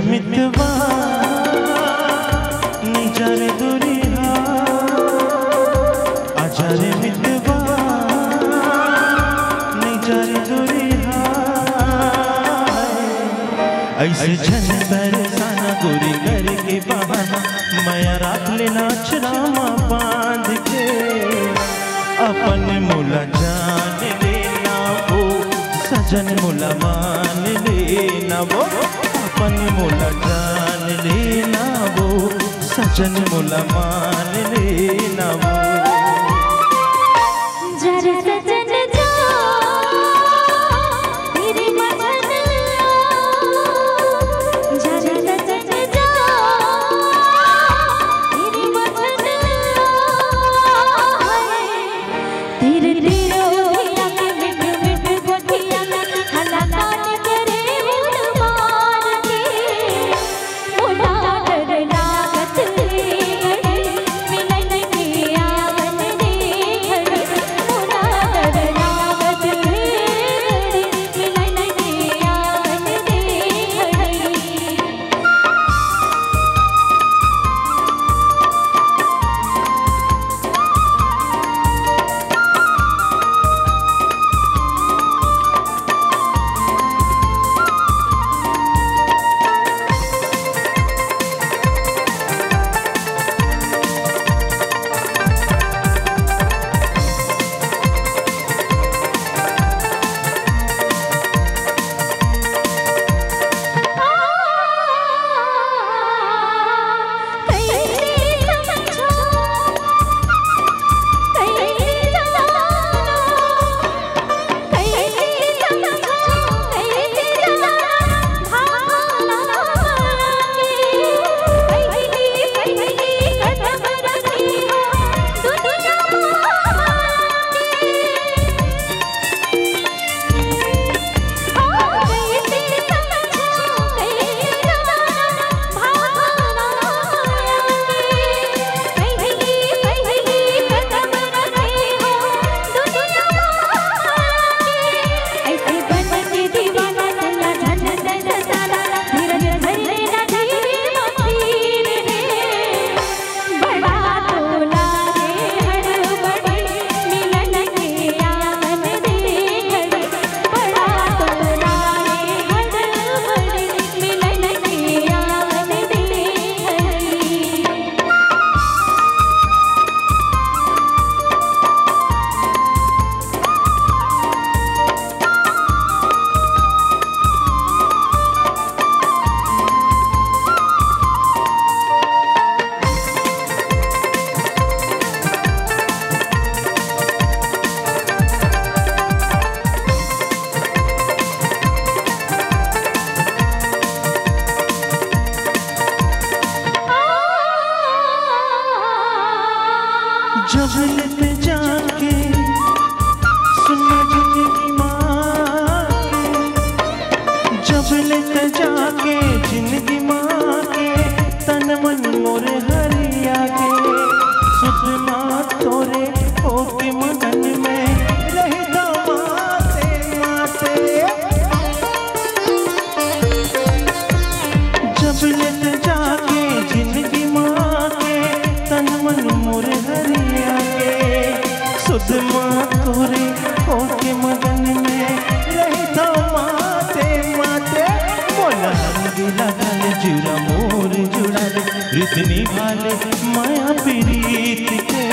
मितवा नहीं जारे दूरिया आजारे मितवा नहीं जारे दूरिया ऐसे छन बरसाना गोरी करके बहाना माया रात लेना चरामा बांध के अपन मुला जान लेना वो सजन मुला मान लेना वो अपन मुला जान लेना वो सजन मुला मान लेना वो जरा सजन जा तेरी मदद जरा सजन जा तेरी मदद तेरे तेरे ओठिया के मिठ मिठ गोठिया हला कान करे उड़ मार के उड़ा डर लागत घड़ी मिलन के आवन दे घड़ी उड़ा डर लागत घड़ी मिलन के आवन दे घड़ी जब लेते जाके सुना जिंदगी माँ के जब लेते जाके जिंदगी माँ के तन मन मोरे हरिया के सुध माँ तोरे होके मगन में रहता माते माते जब लेते जाके जिंदगी माँ के तन मन मोरे हरिया के सुध माँ तोरे होके मगन में रहता माते माते बोला गिला गाले जुड़ा मोर जुड़ा ले रितनी भाले माया प्रीत के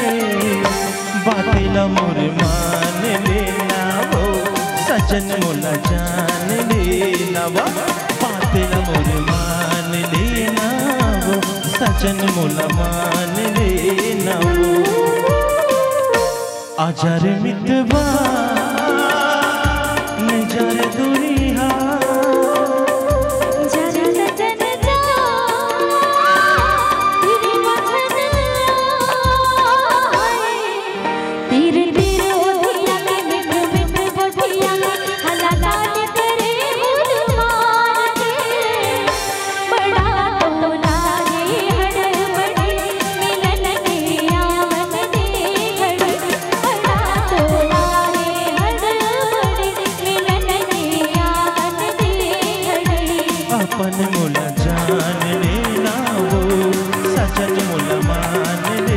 बातेला मोर मान लेना वो सजन मोला जान लेना वो बातेला मोर मान लेना वो सजन मोला मान लेना वो आजार मितवा नहीं जारे दूरिया जरा सजन जा तेरी मदद तेरे तेरे ओठिया के मिठ मिठ गोठिया हला कान करे उड़ मार के बड़ा तोला रे हड़बड़ी मिलन के आवन दे घड़ी बड़ा तोला रे जान लेना वो सचन मुल मान